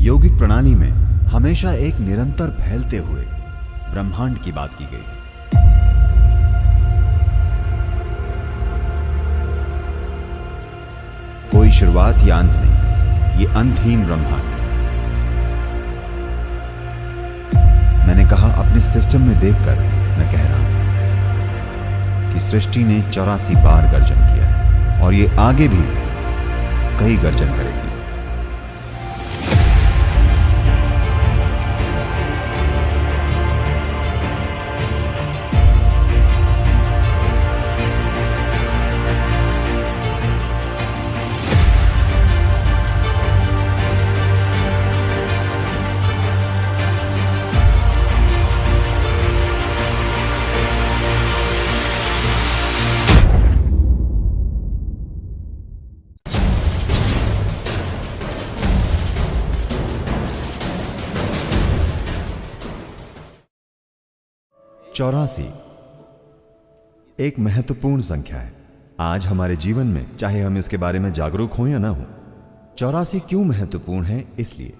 योगिक प्रणाली में हमेशा एक निरंतर फैलते हुए ब्रह्मांड की बात की गई है। कोई शुरुआत या अंत नहीं, ये अंतहीन ब्रह्मांड है। मैंने कहा अपने सिस्टम में देखकर मैं कह रहा हूं कि सृष्टि ने 84 बार गर्जन किया है और ये आगे भी कई गर्जन करेगी। चौरासी एक महत्वपूर्ण संख्या है आज हमारे जीवन में, चाहे हम इसके बारे में जागरूक हों या ना हो। 84 क्यों महत्वपूर्ण है? इसलिए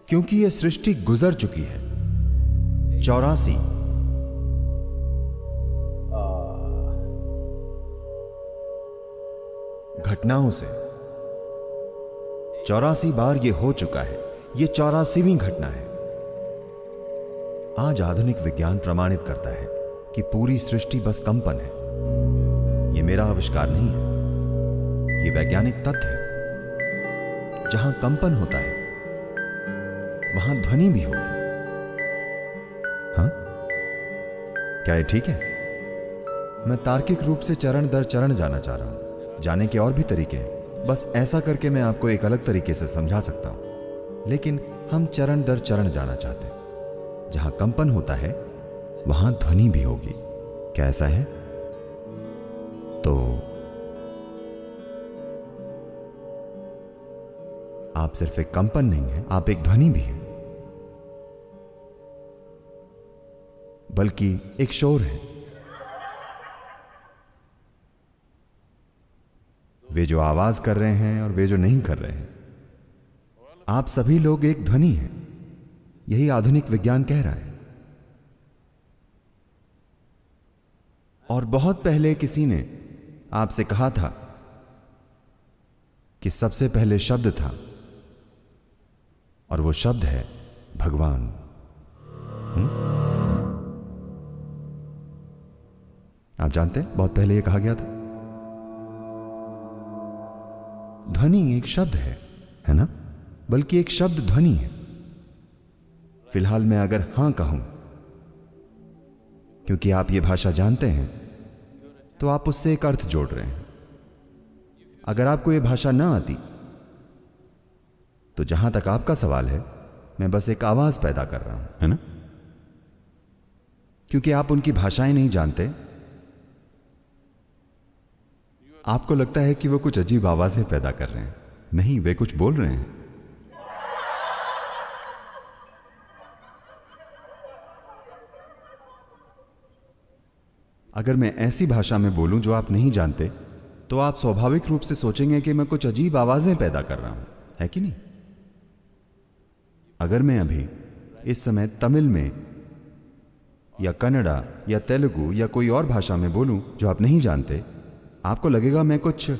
क्योंकि यह सृष्टि गुजर चुकी है 84 घटनाओं से। 84 बार यह हो चुका है, यह 84वीं घटना है। आज आधुनिक विज्ञान प्रमाणित करता है कि पूरी सृष्टि बस कंपन है। यह मेरा आविष्कार नहीं है, यह वैज्ञानिक तथ्य है। जहां कंपन होता है वहां ध्वनि भी होगी। हाँ, क्या ये ठीक है? मैं तार्किक रूप से चरण दर चरण जाना चाह रहा हूं। जाने के और भी तरीके हैं, बस ऐसा करके मैं आपको एक अलग तरीके से समझा सकता हूं, लेकिन हम चरण दर चरण जाना चाहते हैं। जहां कंपन होता है वहां ध्वनि भी होगी। क्या ऐसा है? तो आप सिर्फ एक कंपन नहीं है, आप एक ध्वनि भी है, बल्कि एक शोर है। वे जो आवाज कर रहे हैं और वे जो नहीं कर रहे हैं, आप सभी लोग एक ध्वनि हैं। यही आधुनिक विज्ञान कह रहा है। और बहुत पहले किसी ने आपसे कहा था कि सबसे पहले शब्द था, और वो शब्द है भगवान। आप जानते हैं बहुत पहले ये कहा गया था। ध्वनि एक शब्द है ना? बल्कि एक शब्द ध्वनि है। फिलहाल मैं अगर हां कहूं, क्योंकि आप ये भाषा जानते हैं, तो आप उससे एक अर्थ जोड़ रहे हैं। अगर आपको ये भाषा ना आती, तो जहां तक आपका सवाल है, मैं बस एक आवाज पैदा कर रहा हूं, है ना? क्योंकि आप उनकी भाषाएं नहीं जानते, आपको लगता है कि वो कुछ अजीब आवाजें पैदा कर रहे हैं। नहीं, वे कुछ बोल रहे हैं। अगर मैं ऐसी भाषा में बोलूं जो आप नहीं जानते, तो आप स्वाभाविक रूप से सोचेंगे कि मैं कुछ अजीब आवाजें पैदा कर रहा हूं, है कि नहीं? अगर मैं अभी इस समय तमिल में या कन्नड़ा या तेलुगु या कोई और भाषा में बोलूं जो आप नहीं जानते, आपको लगेगा मैं कुछ,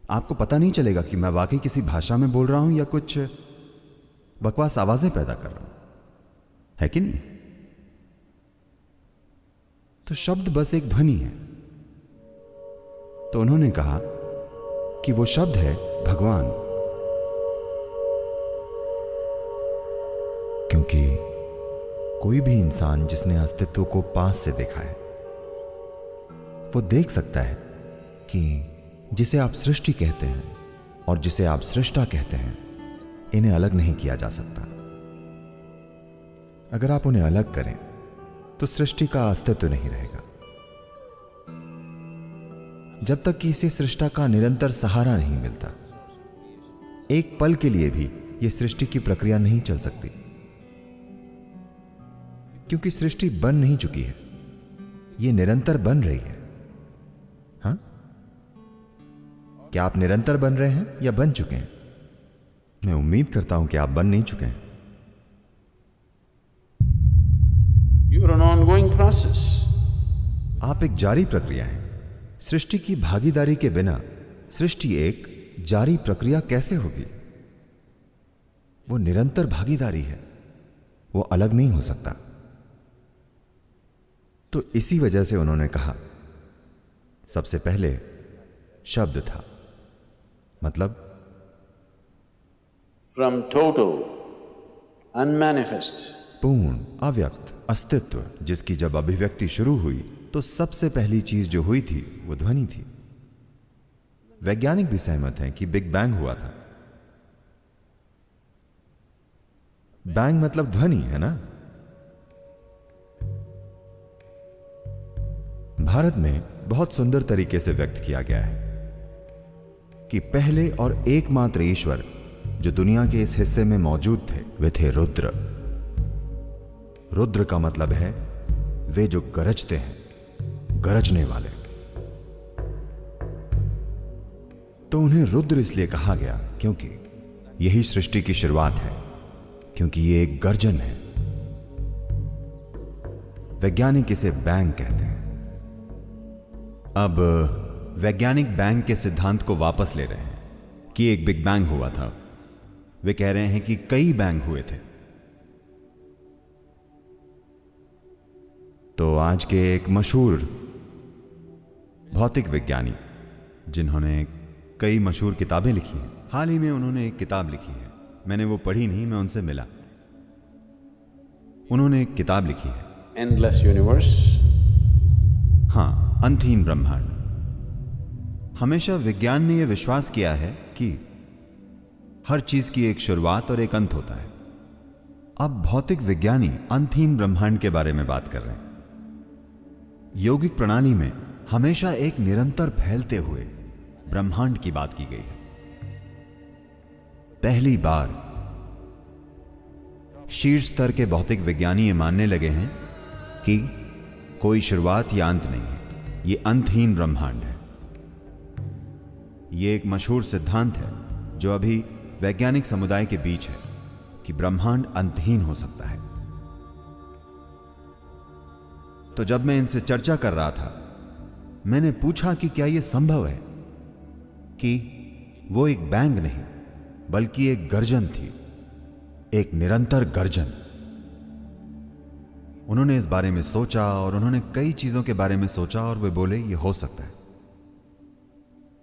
आपको पता नहीं चलेगा कि मैं वाकई किसी भाषा में बोल रहा हूं या कुछ बकवास आवाजें पैदा कर रहा हूं, है कि नहीं? तो शब्द बस एक ध्वनि है। तो उन्होंने कहा कि वो शब्द है भगवान, क्योंकि कोई भी इंसान जिसने अस्तित्व को पास से देखा है, वो देख सकता है कि जिसे आप सृष्टि कहते हैं और जिसे आप सृष्टा कहते हैं, इन्हें अलग नहीं किया जा सकता। अगर आप उन्हें अलग करें तो सृष्टि का अस्तित्व नहीं रहेगा। जब तक कि इसे सृष्टा का निरंतर सहारा नहीं मिलता, एक पल के लिए भी यह सृष्टि की प्रक्रिया नहीं चल सकती, क्योंकि सृष्टि बन नहीं चुकी है, यह निरंतर बन रही है। हाँ? क्या आप निरंतर बन रहे हैं या बन चुके हैं? मैं उम्मीद करता हूं कि आप बन नहीं चुके हैं। You are an ongoing process. आप एक जारी प्रक्रिया हैं। सृष्टि की भागीदारी के बिना सृष्टि एक जारी प्रक्रिया कैसे होगी? वो निरंतर भागीदारी है, वो अलग नहीं हो सकता। तो इसी वजह से उन्होंने कहा, सबसे पहले शब्द था, मतलब From total, unmanifest, पूर्ण अव्यक्त अस्तित्व, जिसकी जब अभिव्यक्ति शुरू हुई तो सबसे पहली चीज जो हुई थी वो ध्वनि थी। वैज्ञानिक भी सहमत हैं कि बिग बैंग हुआ था। बैंग मतलब ध्वनि है ना। भारत में बहुत सुंदर तरीके से व्यक्त किया गया है कि पहले और एकमात्र ईश्वर जो दुनिया के इस हिस्से में मौजूद थे वे थे रुद्र। रुद्र का मतलब है वे जो गरजते हैं, गरजने वाले। तो उन्हें रुद्र इसलिए कहा गया क्योंकि यही सृष्टि की शुरुआत है, क्योंकि ये एक गर्जन है। वैज्ञानिक इसे बैंग कहते हैं। अब वैज्ञानिक बैंग के सिद्धांत को वापस ले रहे हैं कि एक बिग बैंग हुआ था। वे कह रहे हैं कि कई बैंग हुए थे। तो आज के एक मशहूर भौतिक विज्ञानी जिन्होंने कई मशहूर किताबें लिखी हैं, हाल ही में उन्होंने एक किताब लिखी है। मैंने वो पढ़ी नहीं, मैं उनसे मिला। उन्होंने एक किताब लिखी है, endless universe. हाँ, अंतहीन ब्रह्मांड। हमेशा विज्ञान ने यह विश्वास किया है कि हर चीज की एक शुरुआत और एक अंत होता है। अब भौतिक विज्ञानी अंतहीन ब्रह्मांड के बारे में बात कर रहे हैं। यौगिक प्रणाली में हमेशा एक निरंतर फैलते हुए ब्रह्मांड की बात की गई है। पहली बार शीर्ष स्तर के भौतिक विज्ञानी ये मानने लगे हैं कि कोई शुरुआत या अंत नहीं है, ये अंतहीन ब्रह्मांड है। ये एक मशहूर सिद्धांत है जो अभी वैज्ञानिक समुदाय के बीच है कि ब्रह्मांड अंतहीन हो सकता है। तो जब मैं इनसे चर्चा कर रहा था, मैंने पूछा कि क्या यह संभव है कि वो एक बैंग नहीं बल्कि एक गर्जन थी, एक निरंतर गर्जन। उन्होंने इस बारे में सोचा और उन्होंने कई चीजों के बारे में सोचा और वे बोले यह हो सकता है।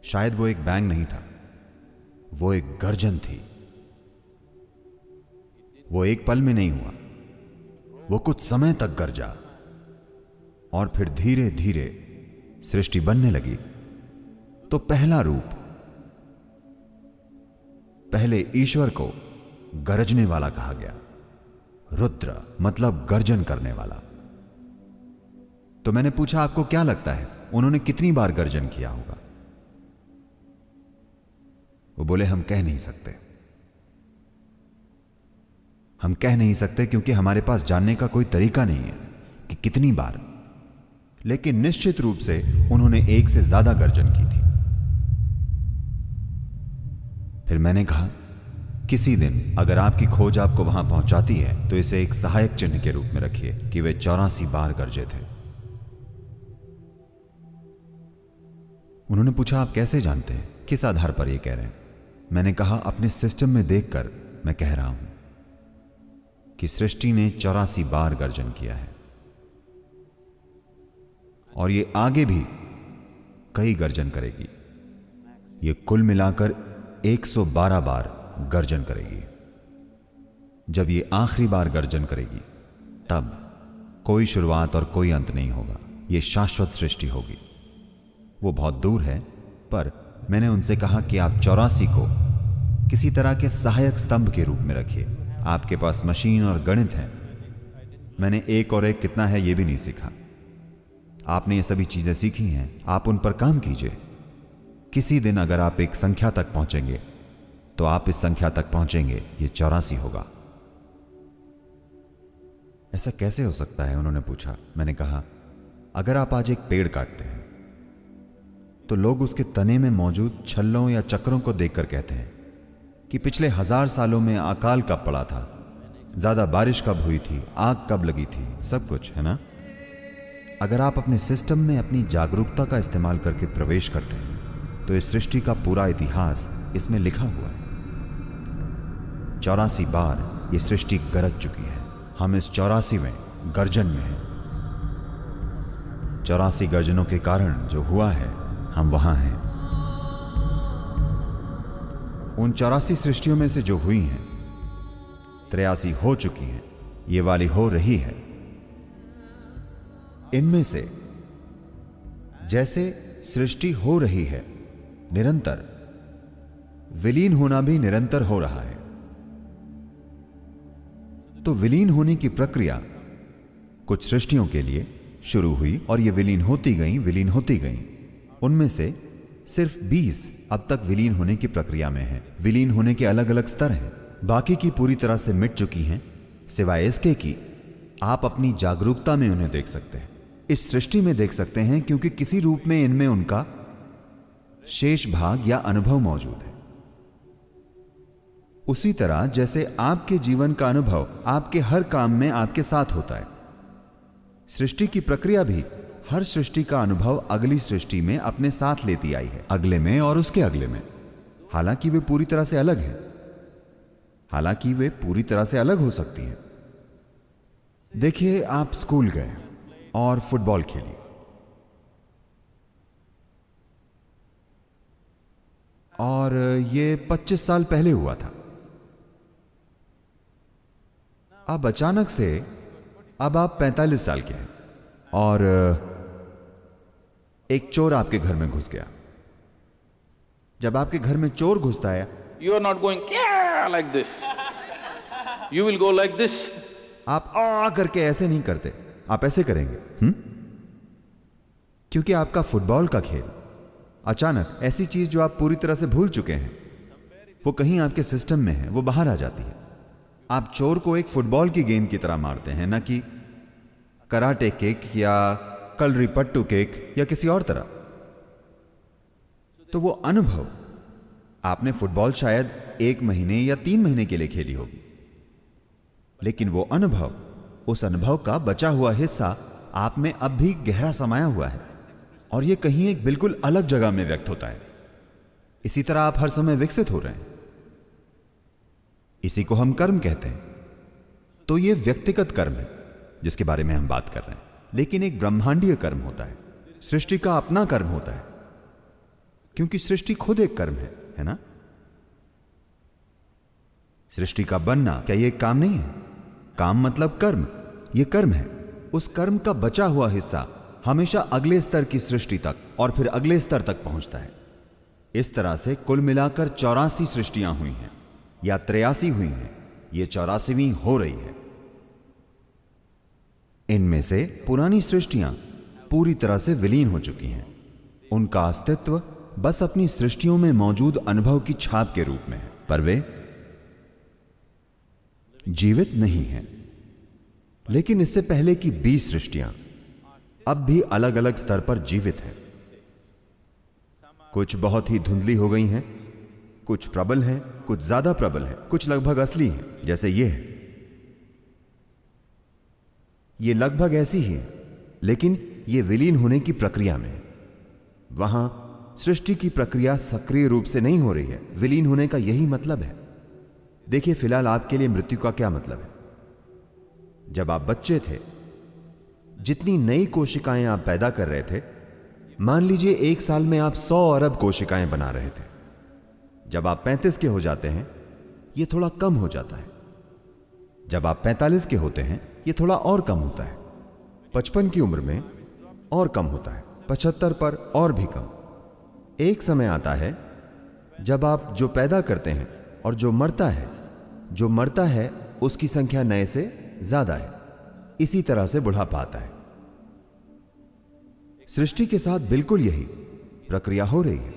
शायद वो एक बैंग नहीं था, वो एक गर्जन थी। वो एक पल में नहीं हुआ, वो कुछ समय तक गरजा और फिर धीरे धीरे सृष्टि बनने लगी। तो पहला रूप, पहले ईश्वर को गरजने वाला कहा गया। रुद्र मतलब गर्जन करने वाला। तो मैंने पूछा आपको क्या लगता है उन्होंने कितनी बार गर्जन किया होगा? वो बोले हम कह नहीं सकते। हम कह नहीं सकते क्योंकि हमारे पास जानने का कोई तरीका नहीं है कि कितनी बार, लेकिन निश्चित रूप से उन्होंने एक से ज्यादा गर्जन की थी। फिर मैंने कहा किसी दिन अगर आपकी खोज आपको वहां पहुंचाती है तो इसे एक सहायक चिन्ह के रूप में रखिए कि वे 84 बार गरजे थे। उन्होंने पूछा आप कैसे जानते हैं, किस आधार पर यह कह रहे हैं? मैंने कहा अपने सिस्टम में देखकर मैं कह रहा हूं कि सृष्टि ने 84 बार गर्जन किया है और ये आगे भी कई गर्जन करेगी। ये कुल मिलाकर 112 बार गर्जन करेगी। जब ये आखिरी बार गर्जन करेगी तब कोई शुरुआत और कोई अंत नहीं होगा, ये शाश्वत सृष्टि होगी। वो बहुत दूर है, पर मैंने उनसे कहा कि आप 84 को किसी तरह के सहायक स्तंभ के रूप में रखिए। आपके पास मशीन और गणित है, मैंने एक और एक कितना है यह भी नहीं सीखा। आपने ये सभी चीजें सीखी हैं, आप उन पर काम कीजिए। किसी दिन अगर आप एक संख्या तक पहुंचेंगे तो आप इस संख्या तक पहुंचेंगे, ये 84 होगा। ऐसा कैसे हो सकता है, उन्होंने पूछा। मैंने कहा अगर आप आज एक पेड़ काटते हैं तो लोग उसके तने में मौजूद छल्लों या चक्रों को देखकर कहते हैं कि पिछले 1000 सालों में अकाल कब पड़ा था, ज्यादा बारिश कब हुई थी, आग कब लगी थी, सब कुछ है ना। अगर आप अपने सिस्टम में अपनी जागरूकता का इस्तेमाल करके प्रवेश करते हैं तो इस सृष्टि का पूरा इतिहास इसमें लिखा हुआ है। 84 बार ये सृष्टि गरज चुकी है। हम इस 84वें गर्जन में हैं। 84 गर्जनों के कारण जो हुआ है, हम वहां हैं। उन 84 सृष्टियों में से जो हुई हैं, 83 हो चुकी हैं, ये वाली हो रही है। इनमें से जैसे सृष्टि हो रही है निरंतर, विलीन होना भी निरंतर हो रहा है। तो विलीन होने की प्रक्रिया कुछ सृष्टियों के लिए शुरू हुई और ये विलीन होती गईं। उनमें से सिर्फ 20 अब तक विलीन होने की प्रक्रिया में हैं। विलीन होने के अलग अलग स्तर हैं। बाकी की पूरी तरह से मिट चुकी हैं, सिवाय इसके कि आप अपनी जागरूकता में उन्हें देख सकते हैं, इस सृष्टि में देख सकते हैं, क्योंकि किसी रूप में इनमें उनका शेष भाग या अनुभव मौजूद है। उसी तरह जैसे आपके जीवन का अनुभव आपके हर काम में आपके साथ होता है, सृष्टि की प्रक्रिया भी हर सृष्टि का अनुभव अगली सृष्टि में अपने साथ लेती आई है, अगले में और उसके अगले में। हालांकि वे पूरी तरह से अलग हैं, हालांकि वे पूरी तरह से अलग हो सकती हैं। देखिए, आप स्कूल गए और फुटबॉल खेली, और ये 25 साल पहले हुआ था। अब अचानक से अब आप 45 साल के हैं और एक चोर आपके घर में घुस गया। जब आपके घर में चोर घुसता है, You are not going like this. You will go like this. आप आ करके ऐसे नहीं करते, आप ऐसे करेंगे। क्योंकि आपका फुटबॉल का खेल अचानक ऐसी चीज जो आप पूरी तरह से भूल चुके हैं, वो कहीं आपके सिस्टम में है, वो बाहर आ जाती है। आप चोर को एक फुटबॉल की गेंद की तरह मारते हैं, ना कि कराटे किक या कलरीपट्टू किक या किसी और तरह। तो वो अनुभव, आपने फुटबॉल शायद 1 महीने या 3 महीने के लिए खेली होगी, लेकिन वो अनुभव, उस अनुभव का बचा हुआ हिस्सा आप में अब भी गहरा समाया हुआ है और ये कहीं एक बिल्कुल अलग जगह में व्यक्त होता है। इसी तरह आप हर समय विकसित हो रहे हैं। इसी को हम कर्म कहते हैं। तो ये व्यक्तिगत कर्म है जिसके बारे में हम बात कर रहे हैं, लेकिन एक ब्रह्मांडीय कर्म होता है। सृष्टि का अपना कर्म होता है, क्योंकि सृष्टि खुद एक कर्म है ना। सृष्टि का बनना क्या ये एक काम नहीं है? काम मतलब कर्म, ये कर्म है। उस कर्म का बचा हुआ हिस्सा हमेशा अगले स्तर की सृष्टि तक और फिर अगले स्तर तक पहुंचता है। इस तरह से कुल मिलाकर 84 सृष्टियां हुई हैं या 83 हुई हैं। ये 84वीं हो रही है। इनमें से पुरानी सृष्टियां पूरी तरह से विलीन हो चुकी हैं। उनका अस्तित्व बस अपनी सृष्टियों में मौजूद अनुभव की छाप के रूप में है, पर वे जीवित नहीं हैं। लेकिन इससे पहले की 20 सृष्टियां अब भी अलग अलग स्तर पर जीवित हैं। कुछ बहुत ही धुंधली हो गई हैं, कुछ प्रबल हैं, कुछ ज्यादा प्रबल हैं, कुछ लगभग असली हैं, जैसे ये है। ये लगभग ऐसी ही है, लेकिन ये विलीन होने की प्रक्रिया में है। वहां सृष्टि की प्रक्रिया सक्रिय रूप से नहीं हो रही है। विलीन होने का यही मतलब है। देखिए, फिलहाल आपके लिए मृत्यु का क्या मतलब है? जब आप बच्चे थे, जितनी नई कोशिकाएं आप पैदा कर रहे थे, मान लीजिए 1 साल में आप 100 अरब कोशिकाएं बना रहे थे। जब आप 35 के हो जाते हैं, यह थोड़ा कम हो जाता है। जब आप 45 के होते हैं, यह थोड़ा और कम होता है। 55 की उम्र में और कम होता है, 75 पर और भी कम। एक समय आता है जब आप जो पैदा करते हैं और जो मरता है उसकी संख्या नए से ज्यादा है। इसी तरह से बुढ़ापा आता है। सृष्टि के साथ बिल्कुल यही प्रक्रिया हो रही है।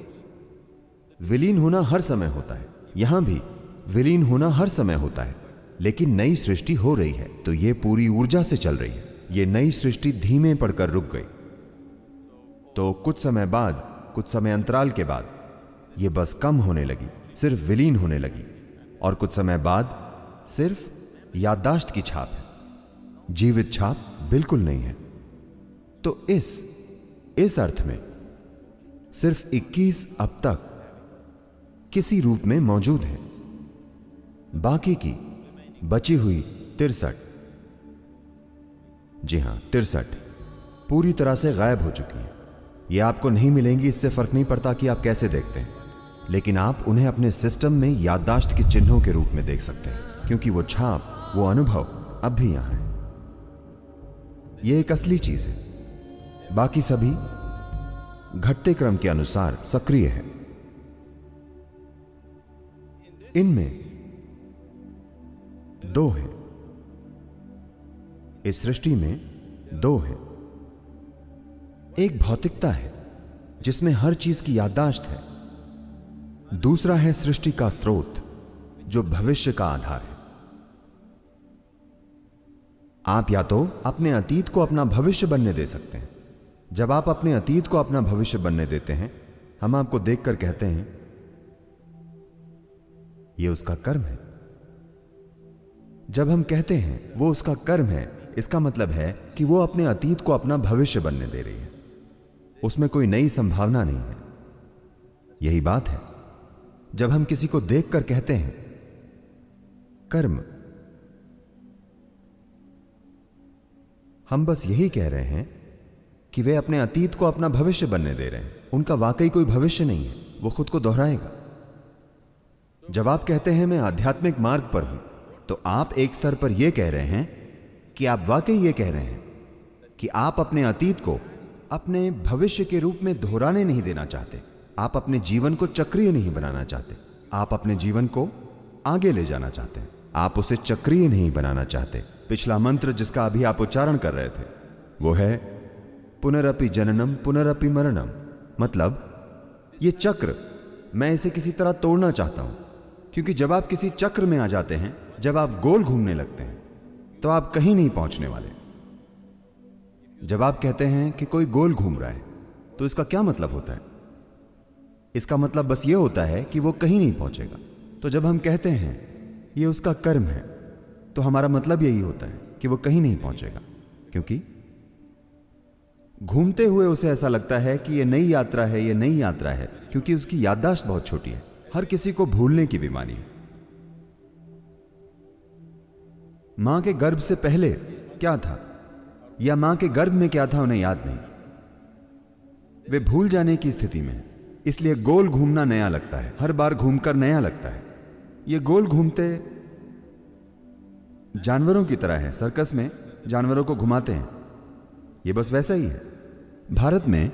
विलीन होना हर समय होता है, यहां भी विलीन होना हर समय होता है, लेकिन नई सृष्टि हो रही है तो यह पूरी ऊर्जा से चल रही है। यह नई सृष्टि धीमे पड़कर रुक गई, तो कुछ समय बाद कुछ समय अंतराल के बाद ये बस कम होने लगी, सिर्फ विलीन होने लगी, और कुछ समय बाद सिर्फ याददाश्त की छाप है, जीवित छाप बिल्कुल नहीं है। तो इस अर्थ में सिर्फ 21 अब तक किसी रूप में मौजूद है, बाकी की बची हुई 63, जी हां 63 पूरी तरह से गायब हो चुकी है। ये आपको नहीं मिलेंगी, इससे फर्क नहीं पड़ता कि आप कैसे देखते हैं, लेकिन आप उन्हें अपने सिस्टम में याददाश्त के चिन्हों के रूप में देख सकते हैं, क्योंकि वो छाप, वो अनुभव अब भी यहां है। ये एक असली चीज है, बाकी सभी घटते क्रम के अनुसार सक्रिय है। इनमें 2 हैं, इस सृष्टि में 2 हैं। एक भौतिकता है जिसमें हर चीज की याददाश्त है, दूसरा है सृष्टि का स्रोत जो भविष्य का आधार है। आप या तो अपने अतीत को अपना भविष्य बनने दे सकते हैं। जब आप अपने अतीत को अपना भविष्य बनने देते हैं, हम आपको देखकर कहते हैं यह उसका कर्म है। जब हम कहते हैं वो उसका कर्म है, इसका मतलब है कि वो अपने अतीत को अपना भविष्य बनने दे रही है, उसमें कोई नई संभावना नहीं है। यही बात है जब हम किसी को देखकर कहते हैं कर्म। हम बस यही कह रहे हैं कि वे अपने अतीत को अपना भविष्य बनने दे रहे हैं। उनका वाकई कोई भविष्य नहीं है, वो खुद को दोहराएगा। जब आप कहते हैं मैं आध्यात्मिक मार्ग पर हूं, तो आप एक स्तर पर यह कह रहे हैं कि आप वाकई ये कह रहे हैं कि आप अपने अतीत को अपने भविष्य के रूप में दोहराने नहीं देना चाहते। आप अपने जीवन को चक्रीय नहीं बनाना चाहते। आप अपने जीवन को आगे ले जाना चाहते हैं, आप उसे चक्रीय नहीं बनाना चाहते। पिछला मंत्र जिसका अभी आप उच्चारण कर रहे थे वो है पुनरपि जननम पुनरपि मरणम। मतलब ये चक्र, मैं इसे किसी तरह तोड़ना चाहता हूं, क्योंकि जब आप किसी चक्र में आ जाते हैं, जब आप गोल घूमने लगते हैं, तो आप कहीं नहीं पहुंचने वाले। जब आप कहते हैं कि कोई गोल घूम रहा है, तो इसका क्या मतलब होता है? इसका मतलब बस ये होता है कि वो कहीं नहीं पहुंचेगा। तो जब हम कहते हैं ये उसका कर्म है, तो हमारा मतलब यही होता है कि वो कहीं नहीं पहुंचेगा, क्योंकि घूमते हुए उसे ऐसा लगता है कि ये नई यात्रा है, ये नई यात्रा है, क्योंकि उसकी याददाश्त बहुत छोटी है। हर किसी को भूलने की बीमारी है। मां के गर्भ से पहले क्या था या मां के गर्भ में क्या था उन्हें याद नहीं। वे भूल जाने की स्थिति में है, इसलिए गोल घूमना नया लगता है, हर बार घूमकर नया लगता है। ये गोल घूमते जानवरों की तरह है। सर्कस में जानवरों को घुमाते हैं, ये बस वैसा ही है। भारत में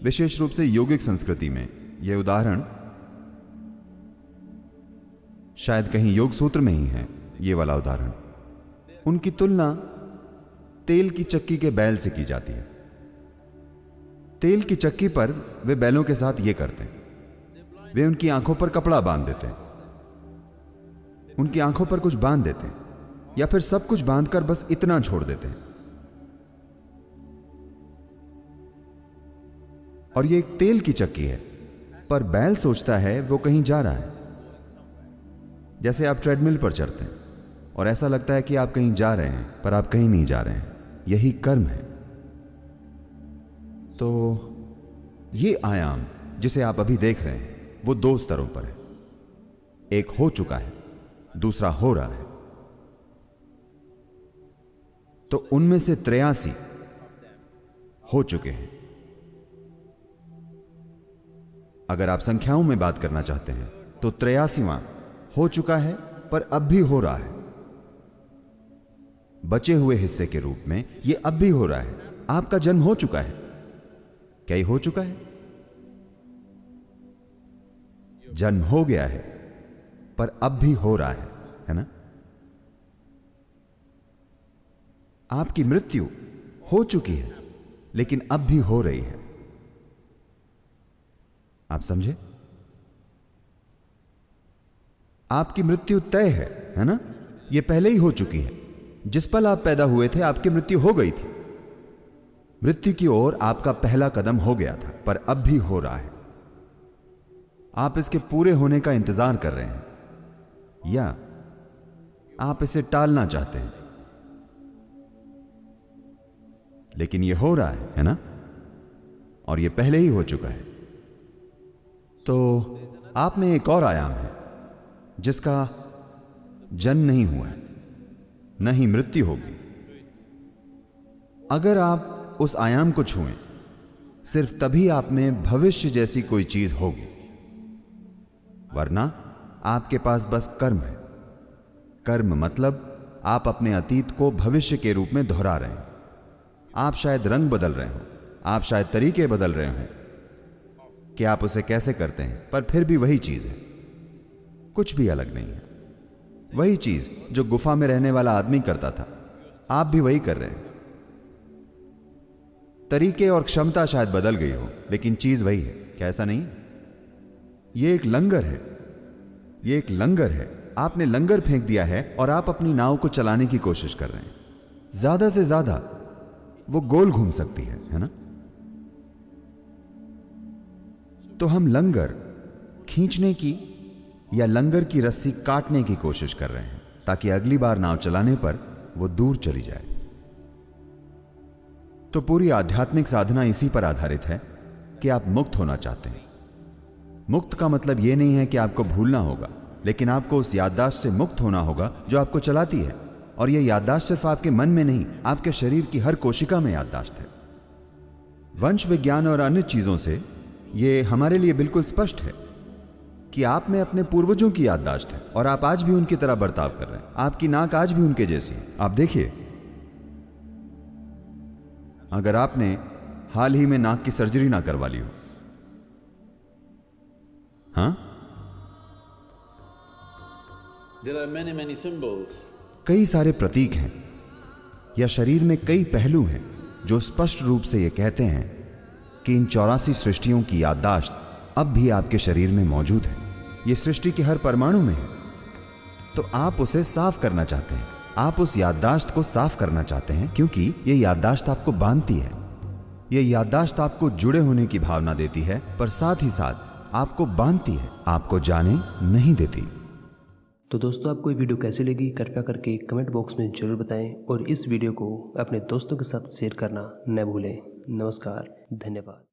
विशेष रूप से योगिक संस्कृति में यह उदाहरण शायद कहीं योग सूत्र में ही है। ये वाला उदाहरण, उनकी तुलना तेल की चक्की के बैल से की जाती है। तेल की चक्की पर वे बैलों के साथ ये करते हैं, वे उनकी आंखों पर कपड़ा बांध देते हैं, उनकी आंखों पर कुछ बांध देते हैं, या फिर सब कुछ बांधकर बस इतना छोड़ देते हैं। और ये एक तेल की चक्की है, पर बैल सोचता है वो कहीं जा रहा है। जैसे आप ट्रेडमिल पर चढ़ते हैं और ऐसा लगता है कि आप कहीं जा रहे हैं, पर आप कहीं नहीं जा रहे हैं। यही कर्म है। तो ये आयाम जिसे आप अभी देख रहे हैं वो 2 स्तरों पर है। एक हो चुका है, दूसरा हो रहा है। तो उनमें से 83 हो चुके हैं। अगर आप संख्याओं में बात करना चाहते हैं तो 83वां हो चुका है, पर अब भी हो रहा है। बचे हुए हिस्से के रूप में यह अब भी हो रहा है। आपका जन्म हो चुका है, क्या ये हो चुका है? जन्म हो गया है, पर अब भी हो रहा है ना? आपकी मृत्यु हो चुकी है, लेकिन अब भी हो रही है। आप समझे? आपकी मृत्यु तय है ना? यह पहले ही हो चुकी है। जिस पल आप पैदा हुए थे आपकी मृत्यु हो गई थी। मृत्यु की ओर आपका पहला कदम हो गया था, पर अब भी हो रहा है। आप इसके पूरे होने का इंतजार कर रहे हैं या आप इसे टालना चाहते हैं, लेकिन यह हो रहा है ना? और यह पहले ही हो चुका है। तो आप में एक और आयाम है जिसका जन्म नहीं हुआ है, न ही मृत्यु होगी। अगर आप उस आयाम को छुएं, सिर्फ तभी आप में भविष्य जैसी कोई चीज होगी, वरना आपके पास बस कर्म है। कर्म मतलब आप अपने अतीत को भविष्य के रूप में दोहरा रहे हैं। आप शायद रंग बदल रहे हो, आप शायद तरीके बदल रहे हो कि आप उसे कैसे करते हैं, पर फिर भी वही चीज है, कुछ भी अलग नहीं है। वही चीज जो गुफा में रहने वाला आदमी करता था, आप भी वही कर रहे हैं। तरीके और क्षमता शायद बदल गई हो, लेकिन चीज वही है। क्या ऐसा नहीं? यह एक लंगर है, यह एक लंगर है। आपने लंगर फेंक दिया है और आप अपनी नाव को चलाने की कोशिश कर रहे हैं। ज्यादा से ज्यादा वो गोल घूम सकती है ना? तो हम लंगर खींचने की या लंगर की रस्सी काटने की कोशिश कर रहे हैं, ताकि अगली बार नाव चलाने पर वो दूर चली जाए। तो पूरी आध्यात्मिक साधना इसी पर आधारित है कि आप मुक्त होना चाहते हैं। मुक्त का मतलब यह नहीं है कि आपको भूलना होगा, लेकिन आपको उस याददाश्त से मुक्त होना होगा जो आपको चलाती है। और यह याददाश्त सिर्फ आपके मन में नहीं, आपके शरीर की हर कोशिका में याददाश्त है। वंश विज्ञान और अन्य चीजों से यह हमारे लिए बिल्कुल स्पष्ट है कि आप में अपने पूर्वजों की याददाश्त है और आप आज भी उनकी तरह बर्ताव कर रहे हैं। आपकी नाक आज भी उनके जैसी है। आप देखिए, अगर आपने हाल ही में नाक की सर्जरी ना करवा ली हो, हाँ? There are many symbols. कई सारे प्रतीक हैं या शरीर में कई पहलू हैं जो स्पष्ट रूप से ये कहते हैं कि इन 84 सृष्टियों की याददाश्त अब भी आपके शरीर में मौजूद है। ये सृष्टि के हर परमाणु में है। तो आप उसे साफ करना चाहते हैं, आप उस याददाश्त को साफ करना चाहते हैं, क्योंकि ये याददाश्त आपको बांधती है। ये याददाश्त आपको जुड़े होने की भावना देती है, पर साथ ही साथ आपको बांधती है, आपको जाने नहीं देती। तो दोस्तों, आपको ये वीडियो कैसी लगी कृपया करके कमेंट बॉक्स में जरूर बताएं और इस वीडियो को अपने दोस्तों के साथ शेयर करना न भूलें। नमस्कार, धन्यवाद।